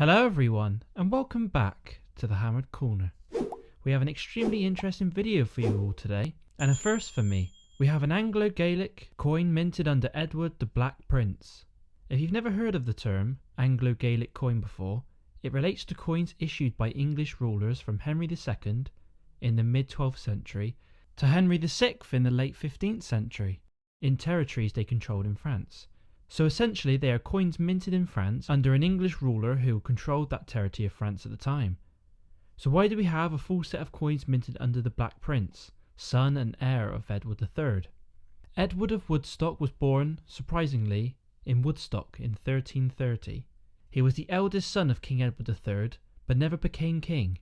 Hello everyone, and welcome back to the Hammered Corner. We have an extremely interesting video for you all today, and a first for me. We have an Anglo Gallic coin minted under Edward the Black Prince. If you've never heard of the term Anglo Gallic coin before, it relates to coins issued by English rulers from Henry II in the mid-12th century to Henry VI in the late 15th century, in territories they controlled in France. So essentially they are coins minted in France under an English ruler who controlled that territory of France at the time. So why do we have a full set of coins minted under the Black Prince, son and heir of Edward III? Edward of Woodstock was born, surprisingly, in Woodstock in 1330. He was the eldest son of King Edward III, but never became king,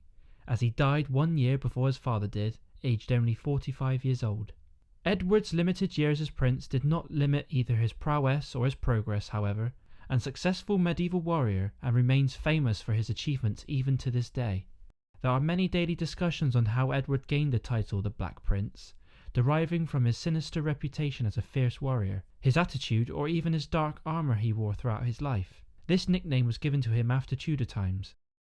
as he died 1 year before his father did, aged only 45 years old. Edward's limited years as prince did not limit either his prowess or his progress, however, and successful medieval warrior, and remains famous for his achievements even to this day. There are many daily discussions on how Edward gained the title the Black Prince, deriving from his sinister reputation as a fierce warrior, his attitude, or even his dark armour he wore throughout his life. This nickname was given to him after Tudor times.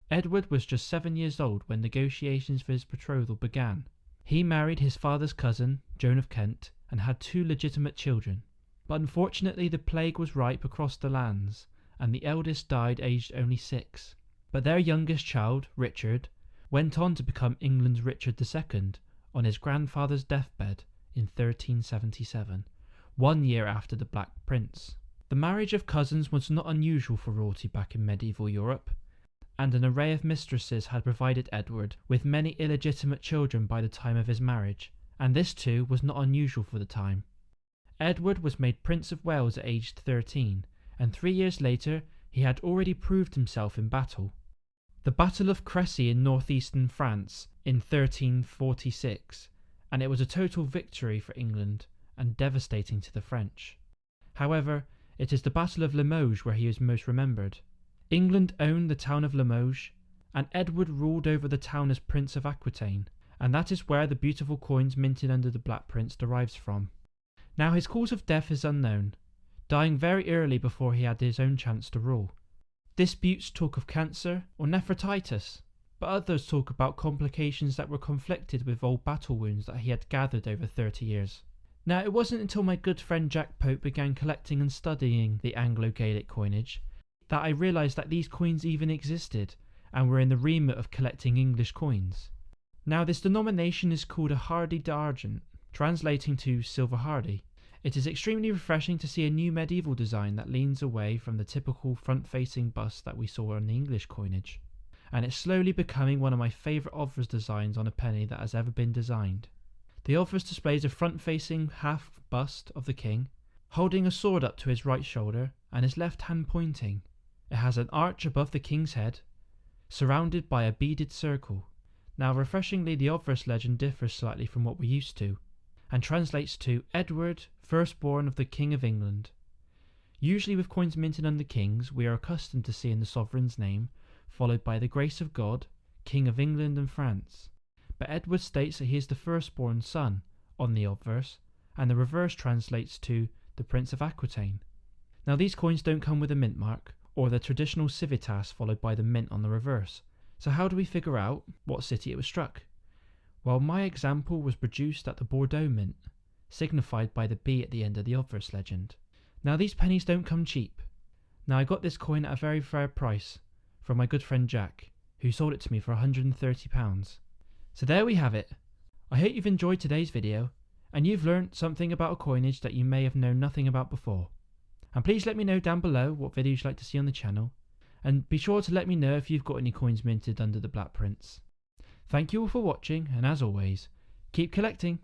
Edward was just 7 years old when negotiations for his betrothal began. He married his father's cousin, Joan of Kent, and had 2 legitimate children. But unfortunately the plague was ripe across the lands, and the eldest died aged only 6. But their youngest child, Richard, went on to become England's Richard II on his grandfather's deathbed in 1377, 1 year after the Black Prince. The marriage of cousins was not unusual for royalty back in medieval Europe, and an array of mistresses had provided Edward with many illegitimate children by the time of his marriage, and this too was not unusual for the time. Edward was made Prince of Wales at aged 13, and 3 years later he had already proved himself in battle. The Battle of Crécy in northeastern France in 1346, and it was a total victory for England and devastating to the French. However, it is the Battle of Limoges where he is most remembered. England owned the town of Limoges, and Edward ruled over the town as Prince of Aquitaine, and that is where the beautiful coins minted under the Black Prince derives from. Now his cause of death is unknown, dying very early before he had his own chance to rule. Disputes talk of cancer or nephritis, but others talk about complications that were conflicted with old battle wounds that he had gathered over 30 years. Now it wasn't until my good friend Jack Pope began collecting and studying the Anglo Gaelic coinage that I realised that these coins even existed and were in the remit of collecting English coins. Now this denomination is called a Hardi d'Argent, translating to silver Hardi. It is extremely refreshing to see a new medieval design that leans away from the typical front-facing bust that we saw on the English coinage, and it's slowly becoming one of my favourite obverse designs on a penny that has ever been designed. The obverse displays a front-facing half bust of the king, holding a sword up to his right shoulder and his left hand pointing. It has an arch above the king's head, surrounded by a beaded circle. Now refreshingly, the obverse legend differs slightly from what we're used to, and translates to Edward, firstborn of the King of England. Usually with coins minted under kings, we are accustomed to seeing the sovereign's name, followed by the grace of God, King of England and France. But Edward states that he is the firstborn son on the obverse, and the reverse translates to the Prince of Aquitaine. Now these coins don't come with a mint mark, or the traditional civitas followed by the mint on the reverse. So how do we figure out what city it was struck? Well, my example was produced at the Bordeaux Mint, signified by the B at the end of the obverse legend. Now these pennies don't come cheap. Now I got this coin at a very fair price from my good friend Jack, who sold it to me for £130. So there we have it. I hope you've enjoyed today's video, and you've learnt something about a coinage that you may have known nothing about before. And please let me know down below what videos you'd like to see on the channel, and be sure to let me know if you've got any coins minted under the Black Prince. Thank you all for watching, and as always, keep collecting!